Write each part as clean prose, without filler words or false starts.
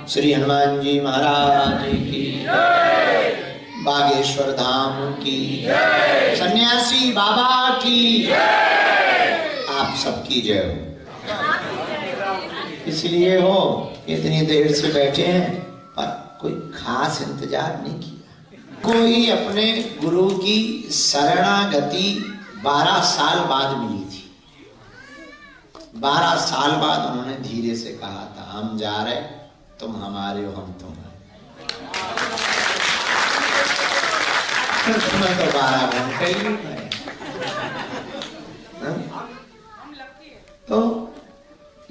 श्री हनुमान जी महाराज की जय, बागेश्वर धाम की जय, सन्यासी बाबा की जय, आप सबकी जय हो। इसलिए हो इतनी देर से बैठे हैं पर कोई खास इंतजार नहीं किया। कोई अपने गुरु की शरणागति 12 साल बाद मिली थी। 12 साल बाद उन्होंने धीरे से कहा था, हम जा रहे, तुम हमारे हो, हम तुम्हारे। तुम्हें तो 12 घंटे ही गए। तो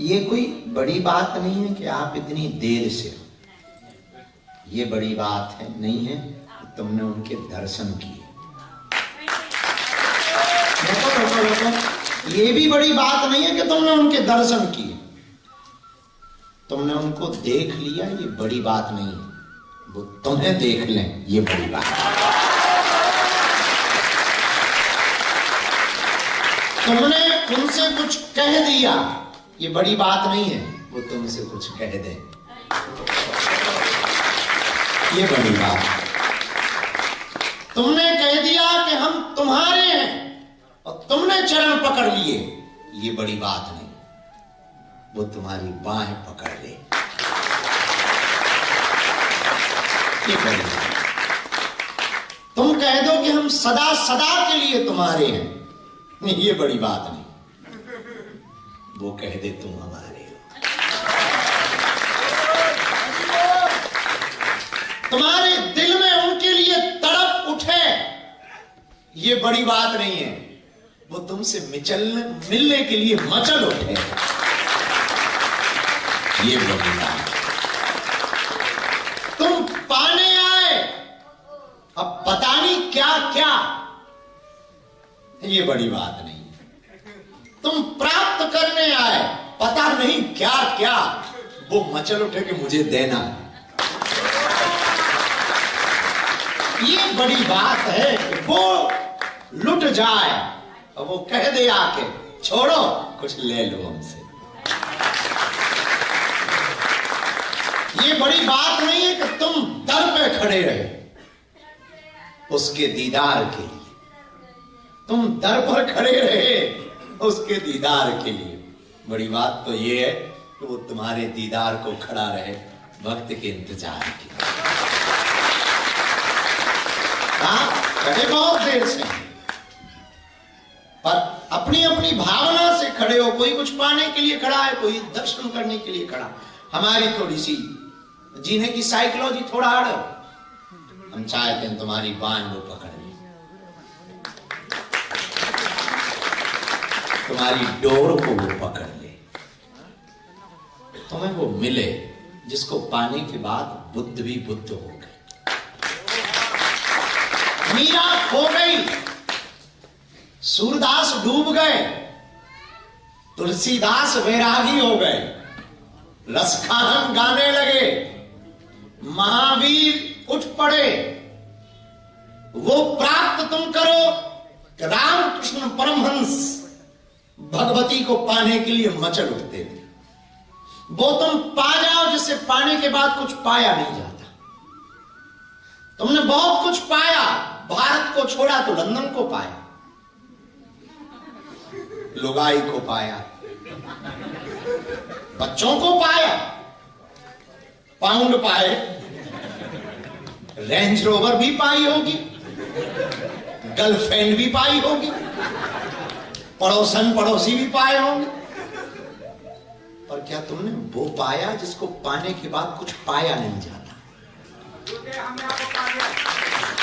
ये कोई बड़ी बात नहीं है कि आप इतनी देर से हो। ये बड़ी बात है नहीं है कि तुमने उनके दर्शन किए। ये भी बड़ी बात नहीं है कि तुमने उनके दर्शन किए। तुमने उनको देख लिया, ये बड़ी बात नहीं है। वो तुम्हें देख लें, ये बड़ी बात है। तुमने उनसे कुछ कह दिया, ये बड़ी बात नहीं है। वो तुमसे कुछ कह दे, ये बड़ी बात है। तुमने कह दिया कि हम तुम्हारे हैं और तुमने चरण पकड़ लिए, ये बड़ी बात नहीं। वो तुम्हारी बाहें पकड़ ले, ये बड़ी बात। तुम कह दो कि हम सदा सदा के लिए तुम्हारे हैं, ये बड़ी बात नहीं। वो कह दे तुम हमारे हो। तुम्हारे दिल में उनके लिए तड़प उठे, ये बड़ी बात नहीं है। वो तुमसे मिलने के लिए मचल उठे, ये बड़ी बात। तुम पाने आए, अब पता नहीं क्या क्या, ये बड़ी बात नहीं। तुम प्राप्त करने आए, पता नहीं क्या क्या, वो मचल उठे कि मुझे देना, ये बड़ी बात है। वो लुट जाए और वो कह दे आके, छोड़ो कुछ ले लो हमसे, ये बड़ी बात नहीं है कि तुम दर पे खड़े रहे उसके दीदार के लिए। तुम दर पर खड़े रहे उसके दीदार के लिए। बड़ी बात तो ये है कि वो तुम्हारे दीदार को खड़ा रहे वक्त के इंतजार के। खड़े बहुत देर से, पर अपनी अपनी भावना से खड़े हो। कोई कुछ पाने के लिए खड़ा है, कोई दर्शन करने के लिए खड़ा। हमारी थोड़ी सी जीने की साइकोलॉजी थोड़ा अड़, हम चाहते हैं तुम्हारी बांह वो पकड़ ले, तुम्हारी डोर को वो पकड़ ले, तुम्हें वो मिले जिसको पाने के बाद बुद्ध भी बुद्ध हो गए, मीरा खो गई, सूरदास डूब गए, तुलसीदास वैरागी हो गए, रसखान गाने लगे, महावीर उठ पड़े। वो प्राप्त तुम करो। रामकृष्ण परमहंस भगवती को पाने के लिए मचल उठते थे। वो तुम पा जाओ जिससे पाने के बाद कुछ पाया नहीं जाता। तुमने बहुत कुछ पाया, भारत को छोड़ा तो लंदन को पाया, लुगाई को पाया, बच्चों को पाया, पाउंड पाए, रेंज रोवर भी पाई होगी, गर्लफ्रेंड भी पाई होगी, पड़ोसन पड़ोसी भी पाए होंगे। पर क्या तुमने वो पाया जिसको पाने के बाद कुछ पाया नहीं जाता?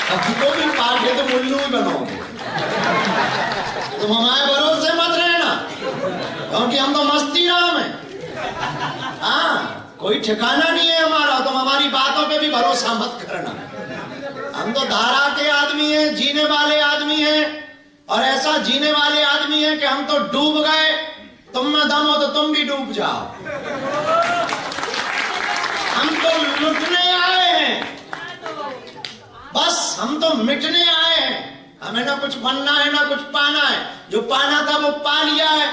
हमको भी पाके तो मुल्लू ही बनोगे। तुम हमारे भरोसे मत रहना, क्योंकि हम तो मस्ती राम है। हाँ, कोई ठिकाना नहीं है हमारा। तुम हमारी बातों पे भी भरोसा मत करना। हम तो धारा के आदमी हैं, जीने वाले आदमी हैं, और ऐसा जीने वाले आदमी हैं कि हम तो डूब गए। तुम में दम हो तो तुम भी डूब जाओ। हम तो लुटने आए हैं, बस हम तो मिटने आए हैं। हमें ना कुछ बनना है ना कुछ पाना है। जो पाना था वो पा लिया है,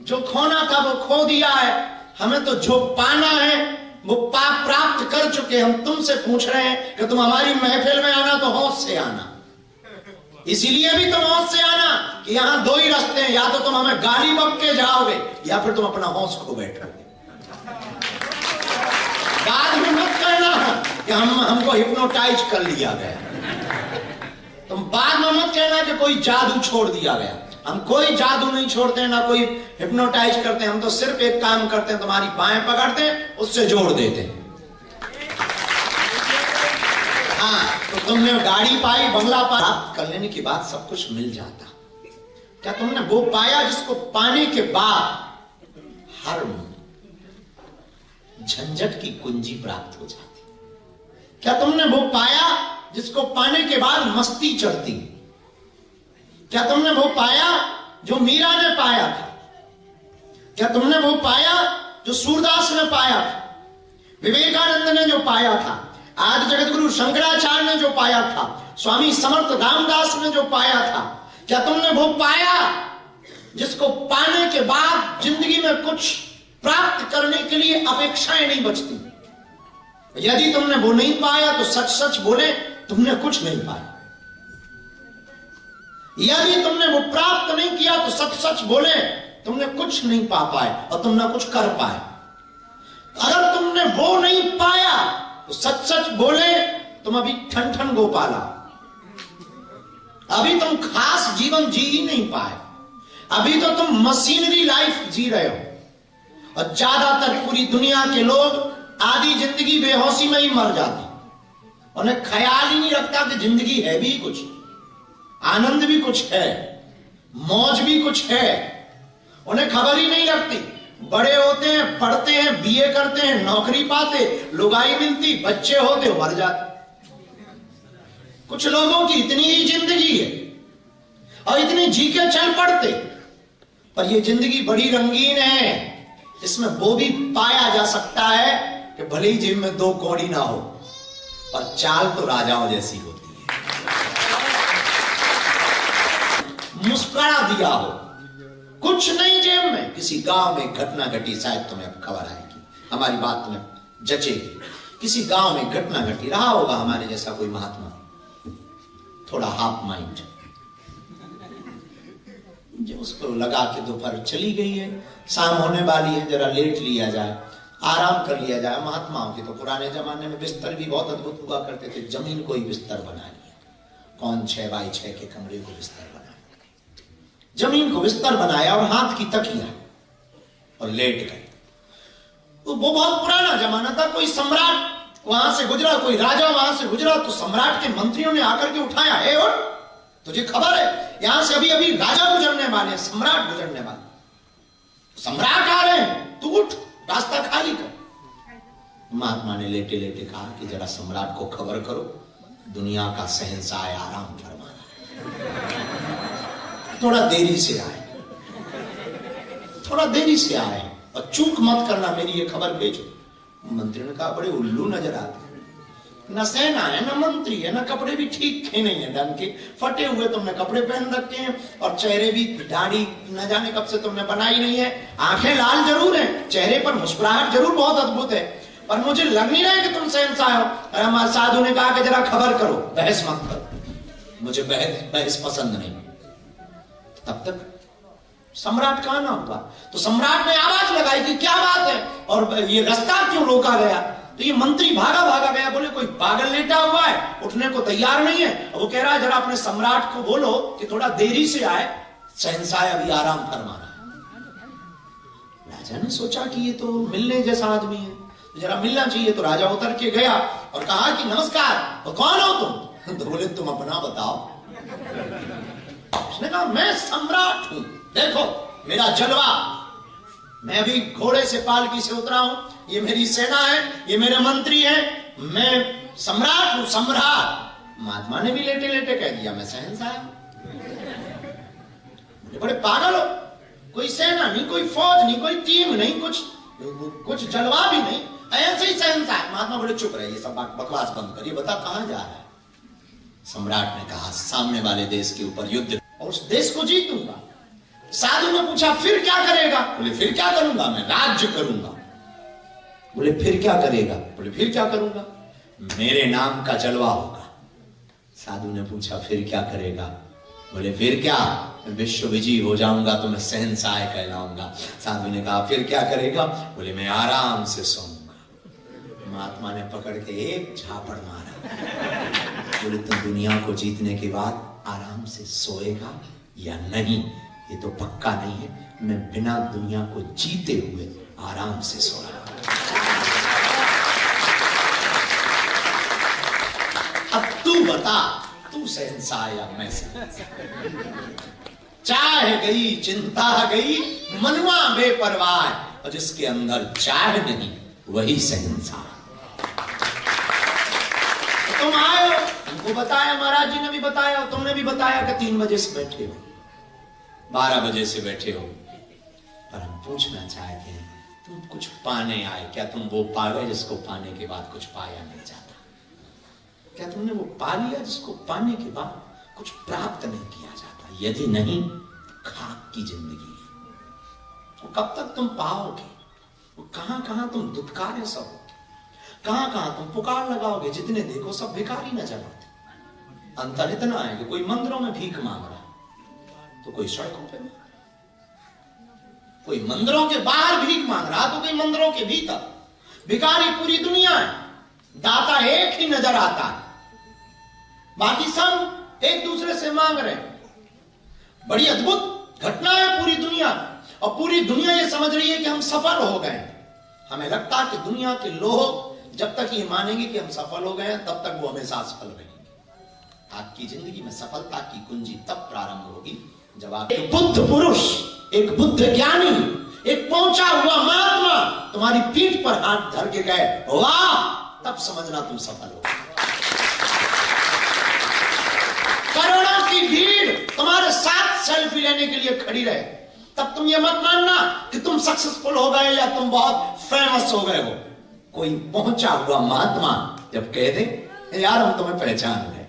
जो खोना था वो खो दिया है। हमें तो जो पाना है वो पाप प्राप्त कर चुके, हम तुमसे पूछ रहे हैं कि तुम हमारी महफिल में आना तो होश से आना। इसीलिए भी तुम होश से आना कि यहां दो ही रास्ते हैं, या तो तुम हमें गाली बक के जाओगे या फिर तुम अपना होश खो बैठोगे। बाद में मत कहना कि हमको हिप्नोटाइज कर लिया गया। तुम बाद में मत कहना कि कोई जादू छोड़ दिया गया। हम कोई जादू नहीं छोड़ते हैं, ना कोई हिप्नोटाइज करते हैं। हम तो सिर्फ एक काम करते हैं, तुम्हारी बाहें पकड़ते हैं, उससे जोड़ देते हैं। हाँ, तो तुमने गाड़ी पाई, बंगला पाया, प्राप्त कर लेने के बाद सब कुछ मिल जाता। क्या तुमने वो पाया जिसको पाने के बाद हर झंझट की कुंजी प्राप्त हो जाती? क्या तुमने वो पाया जिसको पाने के बाद मस्ती चढ़ती? क्या तुमने वो पाया जो मीरा ने पाया था? क्या तुमने वो पाया जो सूरदास ने पाया था, विवेकानंद ने जो पाया था, आदि जगत गुरु शंकराचार्य ने जो पाया था, स्वामी समर्थ रामदास ने जो पाया था? क्या तुमने वो पाया जिसको पाने के बाद जिंदगी में कुछ प्राप्त करने के लिए अपेक्षाएं नहीं बचती? यदि तुमने वो नहीं पाया तो सच सच बोले, तुमने कुछ नहीं पाया। यदि तुमने वो प्राप्त नहीं किया तो सच सच बोले, तुमने कुछ नहीं पा पाए और तुम ना कुछ कर पाए। अगर तुमने वो नहीं पाया तो सच सच बोले, तुम अभी ठन ठन गोपाला, अभी तुम खास जीवन जी ही नहीं पाए। अभी तो तुम मशीनरी लाइफ जी रहे हो। और ज्यादातर पूरी दुनिया के लोग आधी जिंदगी बेहोशी में ही मर जाते, उन्हें ख्याल ही नहीं रखता कि जिंदगी है भी कुछ, आनंद भी कुछ है, मौज भी कुछ है। उन्हें खबर ही नहीं रखती। बड़े होते हैं, पढ़ते हैं, बीए करते हैं, नौकरी पाते, लुगाई मिलती, बच्चे होते, मर जाते। कुछ लोगों की इतनी ही जिंदगी है और इतनी जी के चल पड़ते, पर ये जिंदगी बड़ी रंगीन है। इसमें वो भी पाया जा सकता है कि भले ही जेब में 2 कौड़ी ना हो, पर चाल तो राजाओं जैसी होती है। मुस्कुरा दिया हो, कुछ नहीं जेब में, किसी गांव में घटना घटी, शायद तुम्हें अब खबर आएगी, हमारी बात तुम्हें जचेगी। किसी गांव में घटना घटी, रहा होगा हमारे जैसा कोई महात्मा, थोड़ा हाफ माइंड, जो उसको लगा के दोपहर चली गई है, शाम होने वाली है, जरा लेट लिया जाए, आराम कर लिया जाए। महात्माओं के तो पुराने जमाने में बिस्तर भी बहुत अद्भुत हुआ करते थे। जमीन को ही बिस्तर बना लिया, कौन 6x6 के कमरे को बिस्तर बनाया, जमीन को बिस्तर बनाया और हाथ की तकिया और लेट गए। तो वो बहुत पुराना जमाना था। कोई सम्राट वहां से गुजरा, कोई राजा वहां से गुजरा, तो सम्राट के मंत्रियों ने आकर के उठाया, ए उठ, तुझे खबर है यहां से अभी अभी राजा गुजरने वाले, सम्राट गुजरने वाले, सम्राट आ रहे हैं, तू उठ, रास्ता खाली कर। महात्मा ने लेटे लेटे कहा कि जरा सम्राट को खबर करो, दुनिया का शहंशाह आराम फरमा रहा है, थोड़ा देरी से आए, थोड़ा देरी से आए, और चूक मत करना, मेरी ये खबर भेजो। मंत्री ने कहा, बड़े उल्लू नजर आते, न सेना है, न मंत्री है, न कपड़े भी ठीक थे नहीं है ढंग के, फटे हुए तुमने कपड़े पहन रखे हैं, और चेहरे भी, दाढ़ी न जाने कब से तुमने बनाई नहीं है, आंखें लाल जरूर हैं, चेहरे पर मुस्कुराहट जरूर बहुत अद्भुत है, पर मुझे लग नहीं रहा है कि तुम शहंशाह हो। अरे हमारे साधु ने कहा कि जरा खबर करो, बहस मत करो, मुझे बहस पसंद नहीं। तब तक सम्राट कहां ना हुआ, तो सम्राट ने आवाज लगाई कि क्या बात है, और ये रास्ता क्यों रोका गया? तो ये मंत्री भागा भागा गया, बोले कोई पागल लेटा हुआ है, उठने को तैयार नहीं है। वो कह रहा है, जरा अपने सम्राट को बोलो कि थोड़ा देरी से आए, शहंशाह अभी आराम फरमा रहा है। राजा ने सोचा कि ये तो मिलने जैसा आदमी है, तो जरा मिलना चाहिए। तो राजा उतर के गया और कहा कि नमस्कार, तो कौन हो तुम? तो बोले, तुम अपना बताओ। उसने कहा, मैं सम्राट हूं, देखो मेरा जलवा, मैं अभी घोड़े से पालकी से उतरा हूं, ये मेरी सेना है, ये मेरे मंत्री हैं, मैं सम्राट हूं, सम्राट। महात्मा ने भी लेटे लेटे कह दिया, मैं शहंशाह। बड़े पागल हो, कोई सेना नहीं, कोई फौज नहीं, कोई टीम नहीं, कुछ जलवा भी नहीं, ऐसे ही शहंशाह। महात्मा बोले, चुप रहे, ये सब बकवास बंद कर, ये बता कहां जा रहा है? सम्राट ने कहा, सामने वाले देश के ऊपर युद्ध, और उस देश को जीतूंगा। साधु ने पूछा, फिर क्या करेगा? बोले, फिर क्या करूंगा, मैं राज्य करूंगा। बोले फिर क्या करेगा? बोले फिर क्या करूंगा, मेरे नाम का जलवा होगा। साधु ने पूछा फिर क्या करेगा? बोले फिर क्या, विश्व विजयी हो जाऊंगा तो मैं शहंशाह कहलाऊंगा। साधु ने कहा फिर क्या करेगा? बोले मैं आराम से सोऊंगा। महात्मा ने पकड़ के एक झापड़ मारा। बोले तुम दुनिया को जीतने के बाद आराम से सोएगा या नहीं? ये तो पक्का नहीं है। मैं बिना दुनिया को जीते हुए आराम से सो रहा हूं। अब तू बता, तू शहंशाह या मैं शहंशाह? चाह गई चिंता गई, मनवा बेपरवाह, और जिसके अंदर चाह नहीं वही शहंशाह। तुम आए हो, हमको बताया, महाराज जी ने भी बताया, तुमने भी बताया कि 3 बजे से बैठे हो, 12 बजे से बैठे हो। पर हम पूछना चाहते हैं, तुम कुछ पाने आए, क्या तुम वो पा गए जिसको पाने के बाद कुछ पाया नहीं जाता? क्या तुमने वो पा लिया जिसको पाने के बाद कुछ प्राप्त नहीं किया जाता? यदि नहीं, खाक की जिंदगी है। वो कब तक तुम पाओगे? वो कहां कहां तुम दुत्कारे सहोगे, कहां कहां तुम पुकार लगाओगे? जितने देखो सब भिखारी नजर आते। अंतर इतना है कि कोई मंदिरों में भीख मांग रहा, तो कोई सड़कों पे, कोई मंदिरों के बाहर भीख मांग रहा, तो कोई मंदिरों के भीतर। भिखारी पूरी दुनिया है, दाता एक ही नजर आता है, बाकी सब एक दूसरे से मांग रहे हैं। बड़ी अद्भुत घटना है पूरी दुनिया, और पूरी दुनिया ये समझ रही है कि हम सफल हो गए। हमें लगता है कि दुनिया के लोग जब तक ये मानेंगे कि हम सफल हो गए तब तक वो हमेशा सफल रहेंगे। आपकी जिंदगी में सफलता की कुंजी तब प्रारंभ होगी जब आप एक बुद्ध पुरुष, एक बुद्ध ज्ञानी, एक पहुंचा हुआ महात्मा तुम्हारी पीठ पर हाथ धर के कहे वाह, तब समझना तुम सफल हो। करोड़ों की भीड़ तुम्हारे साथ सेल्फी लेने के लिए खड़ी रहे, तब तुम ये मत मानना कि तुम सक्सेसफुल हो गए या तुम बहुत फेमस हो गए हो। कोई पहुंचा हुआ महात्मा जब कह दे यार हम तुम्हें पहचान गए,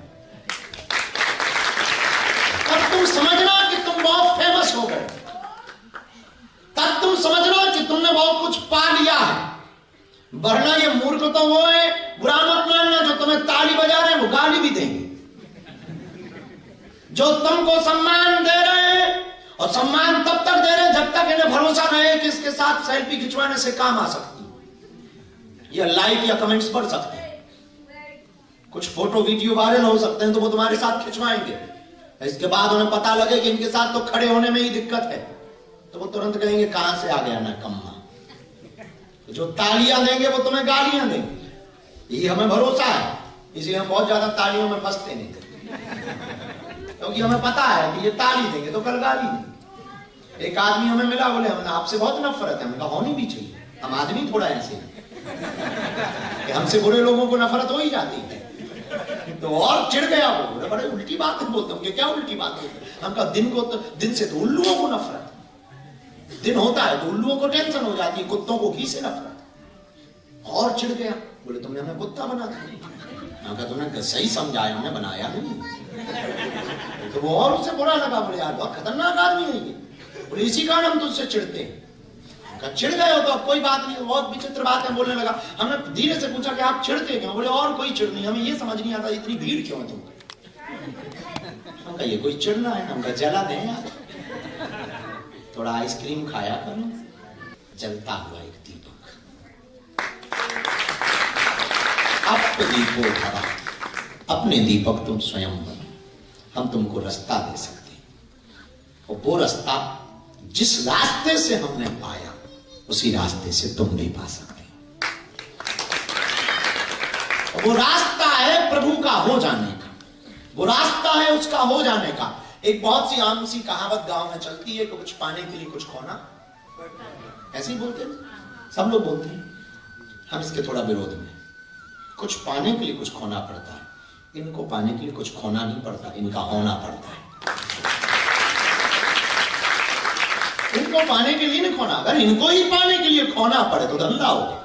तब तुम समझना कि तुम बहुत फेमस हो गए, तब तुम समझना कि तुमने बहुत कुछ पा लिया है। वरना ये मूर्ख तो वो है, बुरा मत मानना, जो तुम्हें ताली बजा रहे हैं वो गाली भी देंगे। जो तुमको सम्मान दे रहे हैं, और सम्मान तब तक दे रहे हैं जब तक इन्हें भरोसा रहे कि इसके साथ सेल्फी खिंचवाने से काम आ सकती है, या लाइक या कमेंट्स बढ़ सकते हैं, कुछ फोटो वीडियो वायरल हो सकते हैं, तो वो तुम्हारे साथ खिंचवाएंगे। इसके बाद उन्हें पता लगे कि इनके साथ तो खड़े होने में ही दिक्कत है, तो वो तुरंत कहेंगे कहां से आ गया ना कम्मा। जो तालियां देंगे वो तुम्हें गालियां देंगे। ये हमें भरोसा है, इसलिए हम बहुत ज्यादा तालियों में फंसते नहीं, क्योंकि हमें पता है कि ये ताली देंगे तो कल गाली देंगे। एक आदमी हमें मिला, बोले हमें आपसे बहुत नफरत है। हमने कहा होनी भी चाहिए, हम आदमी थोड़ा ऐसे हैं, हमसे बुरे लोगों को नफरत हो ही जाती है। तो और चिढ़ गया वो, बोले बड़े उल्टी बात है बोलते हैं। क्या उल्टी बात है? हम कहा दिन से तो उल्लुओं को नफरत, दिन होता है तो उल्लुओं को टेंशन हो जाती है, कुत्तों को घी से नफरत। और चिढ़ गया, बोले तुमने हमें कुत्ता बना दिया। तुमने सही समझाया, हमने बनाया नहीं। तो वो और उससे बुरा लगा, बोले यार बहुत खतरनाक आदमी है ये, बोले इसी कारण हम तुझसे चिढ़ते हैं। चिढ़ गए हो तो अब कोई बात नहीं, बहुत विचित्र बात है बोलने लगा। हमने धीरे से पूछा कि आप चिढ़ते क्यों? बोले और कोई चिढ़ नहीं, हमें ये समझ नहीं आता इतनी भीड़ क्यों है तुम। हमका ये कोई चिढ़ना है? हमका जला नहीं यार, थोड़ा आइसक्रीम खाया करो। जलता हुआ एक दीपक, अब दीपो भवा, अपने दीपक तुम स्वयं बनो। हम तुमको रास्ता दे सकते हैं, और वो रास्ता जिस रास्ते से हमने पाया उसी रास्ते से तुम भी पा सकते हो। वो रास्ता है प्रभु का हो जाने का, वो रास्ता है उसका हो जाने का। एक बहुत सी आम सी कहावत गांव में चलती है कि कुछ पाने के लिए कुछ खोना, ऐसे ही बोलते हैं, सब लोग बोलते हैं। हम इसके थोड़ा विरोध में, कुछ पाने के लिए कुछ खोना पड़ता है। इनको पाने के लिए कुछ खोना नहीं पड़ता, इनका होना पड़ता है। इनको पाने के लिए नहीं खोना, अगर इनको ही पाने के लिए खोना पड़े तो धंधा होगा,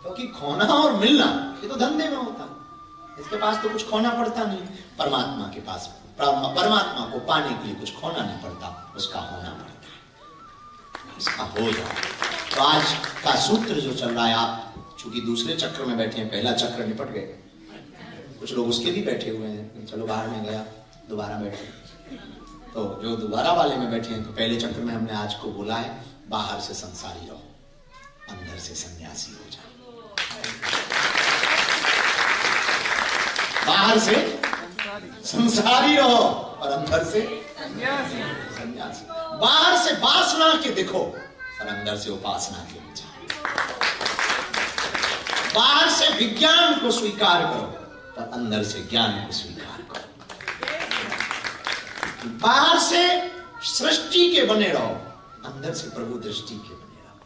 क्योंकि खोना और मिलना ये तो धंधे में होता है। इसके पास तो कुछ खोना पड़ता नहीं। परमात्मा के पास, परमात्मा को पाने के लिए कुछ खोना नहीं पड़ता, उसका होना पड़ता है, उसका हो जाए। तो आज का सूत्र जो चल रहा है, आप चूंकि दूसरे चक्र में बैठे हैं, पहला चक्र निपट गए, कुछ लोग उसके भी बैठे हुए हैं, चलो बाहर में गया दोबारा बैठे, तो जो दोबारा वाले में बैठे हैं, तो पहले चक्र में हमने आज को बोला है बाहर से संसारी रहो, अंदर से सन्यासी हो जाओ। बाहर से संसारी रहो और अंदर से सन्यासी। बाहर से वासना के देखो और अंदर से उपासना के हो जाओ। बाहर से विज्ञान को स्वीकार करो और अंदर से ज्ञान को स्वीकार करो। बाहर से सृष्टि के बने रहो, अंदर से प्रभु दृष्टि के बने रहो।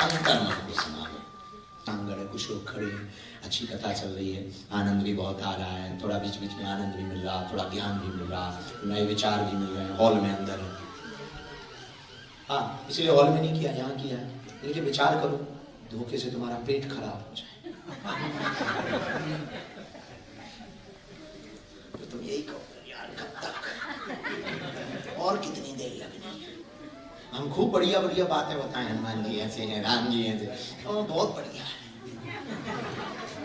अंतर मन को संभालो। आंगन है, कुछ लोग खड़े हैं, अच्छी कथा चल रही है, आनंद भी बहुत आ रहा है, थोड़ा बीच बीच में आनंद भी मिल रहा, थोड़ा ज्ञान भी मिल रहा, नए विचार भी मिल रहे हैं, हॉल में अंदर है। हाँ, इसलिए हॉल में नहीं किया, यहाँ किया है। लेकिन विचार करो, धोखे से तुम्हारा पेट खराब हो जाए तो तुम यही कहो यार कब तक और कितनी देर लगनी। हम खूब बढ़िया बढ़िया बातें बताएं, हनुमान जी ऐसे हैं, राम जी ऐसे, तो बहुत बढ़िया है,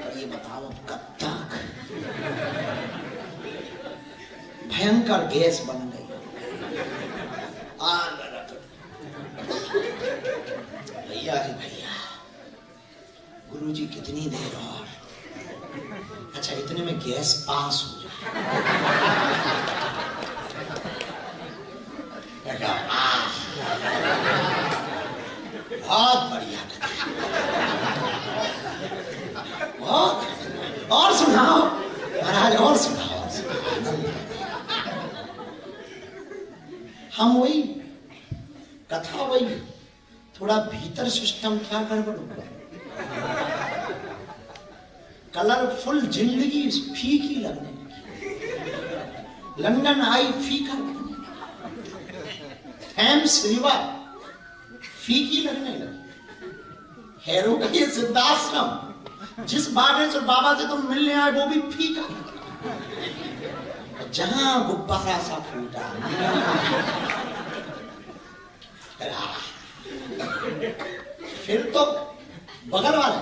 पर ये बताओ कब तक। भयंकर गैस बन गई। भैया रे भैया, गुरुजी कितनी देर और, अच्छा इतने में गैस पास हो जाए। बहुत बढ़िया, बहुत और सुनाओ महाराज, और सुनाओ, और सुनाओ। हम वही कथा, वही थोड़ा भीतर सिस्टम क्या गड़बड़ हुआ। कलरफुल जिंदगी फीकी लगने लगी, लंदन आई फीका लगने लगा, थैम्स रिवर फीकी लगने लगी, हैरो का ये सिद्धाश्रम जिस बागेश्वर बाबा से तुम मिलने आए वो भी फीका, जहां गुब्बारा सा फूटा फिर तो बगल वाले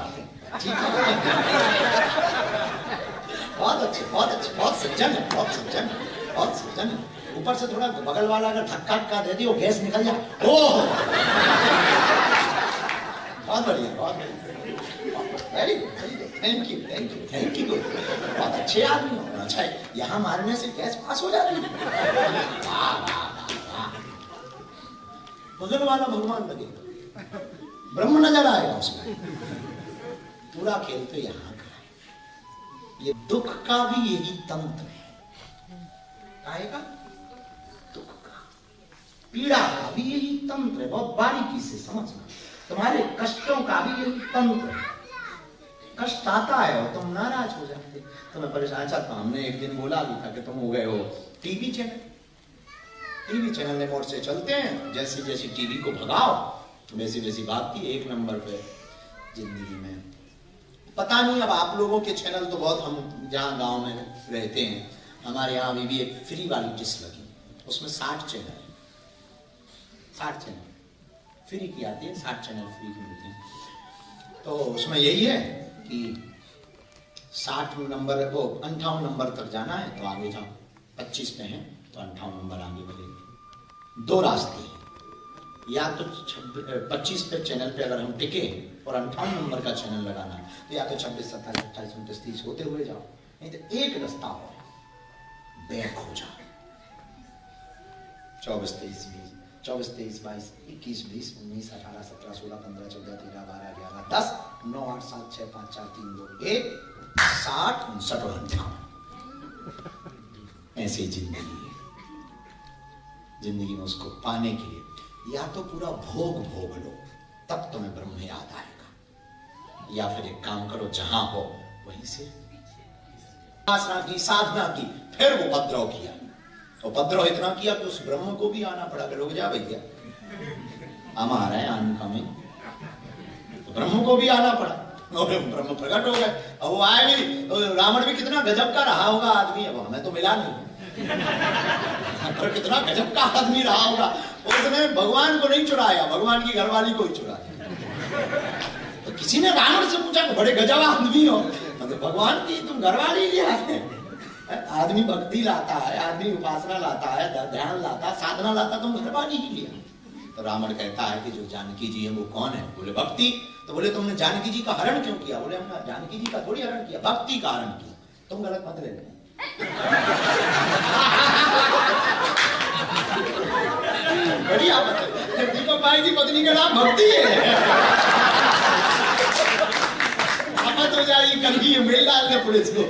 बहुत अच्छे, बहुत अच्छे, बहुत सज्जन है, बहुत सज्जन है, बहुत सज्जन है। ऊपर से थोड़ा बगल वाला अगर धक्का दे वो गैस निकल जाए, ओह बहुत बढ़िया, बहुत बढ़िया, very good, thank you, thank you, thank you, बहुत अच्छे आदमी हो। अच्छा यहाँ मारने से गैस पास हो जाती है। बगल वाला भगवान लगेगा, ब्रह्म नजर आएगा उसमें। पूरा खेल तो यहाँ का है। ये दुख का भी यही तंत्र है, आएगा दुख का, पीड़ा का भी यही तंत्र है। बहुत बारीकी से समझना, तुम्हारे कष्टों का भी यही तंत्र है। कष्ट आता है और तुम नाराज हो जाते, तुम्हें परेशान। चाहता हमने एक दिन बोला भी था कि तुम हो गए हो टीवी चैनल, टीवी चैनल ने मोड़ से चलते हैं, जैसी जैसी टीवी को भगाओ वैसी वैसी बात की, एक नंबर पे जिंदगी में। पता नहीं अब आप लोगों के चैनल तो बहुत, हम जहाँ गांव में रहते हैं, हमारे यहाँ अभी भी एक फ्री वाली डिश लगी, उसमें 60 चैनल, 60 चैनल फ्री की आती है, 60 चैनल फ्री की मिलते हैं। तो उसमें यही है कि 60 नंबर को 58 नंबर तक जाना है तो आगे जाओ, 25 पे है तो 58 नंबर आगे बढ़ेंगे। दो रास्ते हैं, या तो 25 पे चैनल पे अगर हम टिके और 58 नंबर का चैनल लगाना है तो या तो 26, 27, 28, 29, 30 होते हुए जाओ, नहीं तो एक रास्ता हो, बैक हो जाओ। 24, 23, 22, 21, 20, 19, 18, 17, 16, 15, 14, 13, 12, 11, 10, 9, 8, 7, 6, 5, 4, 3, 2, 1, 60, 59 और 58। ऐसी जिंदगी है। जिंदगी में उसको पाने के लिए या तो पूरा भोग लो, तब तुम्हें ब्रह्म याद आएगा, या फिर एक काम करो जहां हो वहीं से आसना की, साधना की, फिर वो उपद्रव किया, उपद्रव इतना किया कि उस ब्रह्म को भी आना पड़ा कि रुक जा भैया, हम आ रहे हैं अनकमिंग, तो ब्रह्म को भी आना पड़ा और ब्रह्म प्रकट हो गए। अब वो आए भी, तो रावण भी कितना गजब का रहा होगा आदमी, अब हमें तो मिला नहीं पर कितना गजब का आदमी रहा होगा, उसने भगवान को नहीं चुराया, भगवान की घरवाली को ही चुराया। तो किसी ने रावण से पूछा कि बड़े गजब आदमी हो, मतलब भगवान की तुम घरवाली लिया है। आदमी भक्ति लाता है, आदमी उपासना लाता है, ध्यान लाता, साधना लाता, तुम घरवाली ही लिया। तो रावण कहता है कि जो जानकी जी है वो कौन है? बोले भक्ति। तो बोले तुमने जानकी जी का हरण क्यों किया? बोले हमने जानकी जी का थोड़ी हरण किया, भक्ति का हरण किया। तुम गलत मत लेना। बढ़िया बात, दीपक भाई की पत्नी का नाम भक्ति है। आपत हो जाएगी, कल की मेल डाल दे पुलिस को,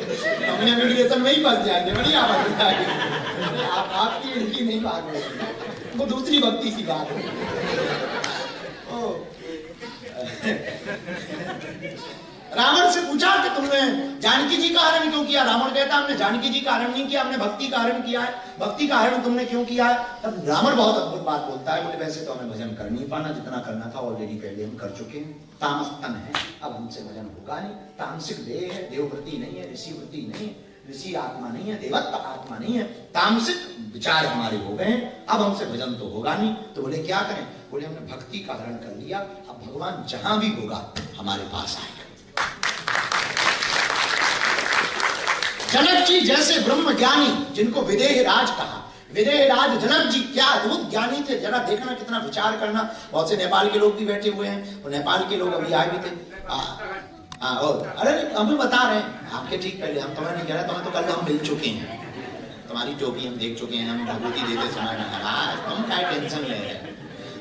हमने इमिग्रेशन में ही फंस जाएंगे। बढ़िया बात हो जाएगी। आपकी इनकी नहीं बात है, वो दूसरी भक्ति की बात है। रावण से पूछा कि तुमने जानकी जी का हरण क्यों किया? रावण कहता हमने जानकी जी का हरण नहीं किया, हमने भक्ति का हरण किया है। भक्ति का हरण तुमने क्यों किया है? तब रावण बहुत अद्भुत बात बोलता है, बोले वैसे तो हमें भजन कर नहीं पाना, जितना करना था ऑलरेडी पहले हम कर चुके हैं। तामस तन है, अब हमसे भजन होगा नहीं। तामसिक देह है, देववृत्ति नहीं है, ऋषिवृत्ति नहीं है, ऋषि आत्मा नहीं है, देवत्व आत्मा नहीं है, तामसिक विचार हमारे हो गए हैं, अब हमसे भजन तो होगा नहीं। तो बोले क्या करें? बोले हमने भक्ति का हरण कर लिया, अब भगवान जहां भी होगा हमारे पास आएगा। जनक जी जैसे ब्रह्म ज्ञानी, जिनको विदेह राज कहा, विदेह राज जनक जी क्या अद्भुत ज्ञानी थे, जरा देखना, कितना विचार करना। बहुत से नेपाल के लोग भी बैठे हुए हैं, वो नेपाल के लोग अभी आए भी थे। अरे हम बता रहे हैं आपके ठीक पहले, हम तुम्हें नहीं कह रहे, तुम्हें तो कल हम मिल चुके हैं, तुम्हारी टोपी हम देख चुके हैं, हम भगवती देते समय में, तुम क्या टेंशन ले रहे हैं।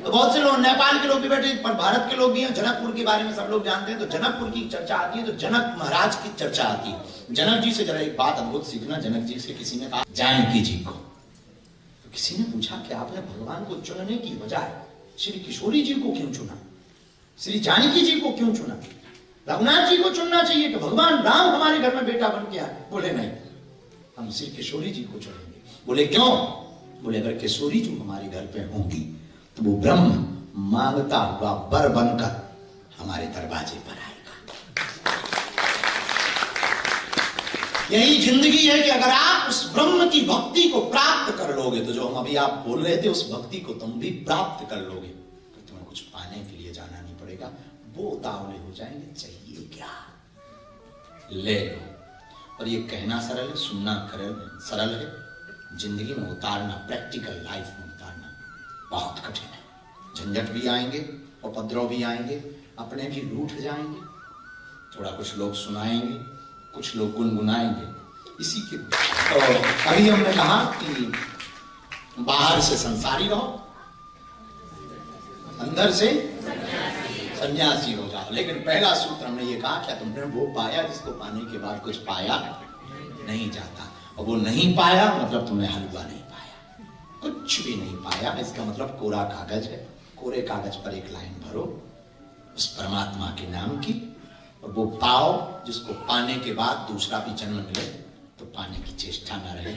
तो बहुत से लोग नेपाल के लोग भी बैठे, पर भारत के लोग भी हैं। जनकपुर के बारे में सब लोग जानते हैं, तो जनकपुर की चर्चा आती है तो जनक महाराज की चर्चा आती है। जनक जी से जरा एक बात अद्भुत सीखना। जनक जी से किसी ने कहा जानकी जी को, तो किसी ने पूछा कि आपने भगवान को चुनने की बजाय श्री किशोरी जी को क्यों चुना, श्री जानकी जी को क्यों चुना? रघुनाथ जी को चुनना चाहिए कि भगवान राम हमारे घर में बेटा बन के आए। बोले नहीं, हम श्री किशोरी जी को चुनेंगे। बोले क्यों? बोले अगर किशोरी जी हमारे घर पे होंगी तो वो ब्रह्म मांगता हुआ वर बनकर हमारे दरवाजे पर आएगा। यही जिंदगी है कि अगर आप उस ब्रह्म की भक्ति को प्राप्त कर लोगे, तो जो हम अभी आप बोल रहे थे उस भक्ति को तुम भी प्राप्त कर लोगे, तो तुम्हें कुछ पाने के लिए जाना नहीं पड़ेगा। वो उतावले हो जाएंगे, चाहिए क्या ले लो। और ये कहना सरल है, सुनना सरल है, जिंदगी में उतारना, प्रैक्टिकल लाइफ में उतारना बहुत कठिन है। झंझट भी आएंगे, उपद्रव भी आएंगे, अपने भी रूठ जाएंगे, थोड़ा कुछ लोग सुनाएंगे, कुछ लोग गुनगुनाएंगे। इसी के तो अभी हमने कहा कि बाहर से संसारी रहो, अंदर से सन्यासी हो जाओ। लेकिन पहला सूत्र हमने ये कहा, क्या तुमने वो पाया जिसको पाने के बाद कुछ पाया नहीं जाता? और वो नहीं पाया मतलब तुमने हलवा नहीं पाया, कुछ भी नहीं पाया। इसका मतलब कोरा कागज है, कोरे कागज पर एक लाइन भरो उस परमात्मा के नाम की, और वो पाओ जिसको पाने के बाद दूसरा भी जन्म मिले तो पाने की चेष्टा न रहे।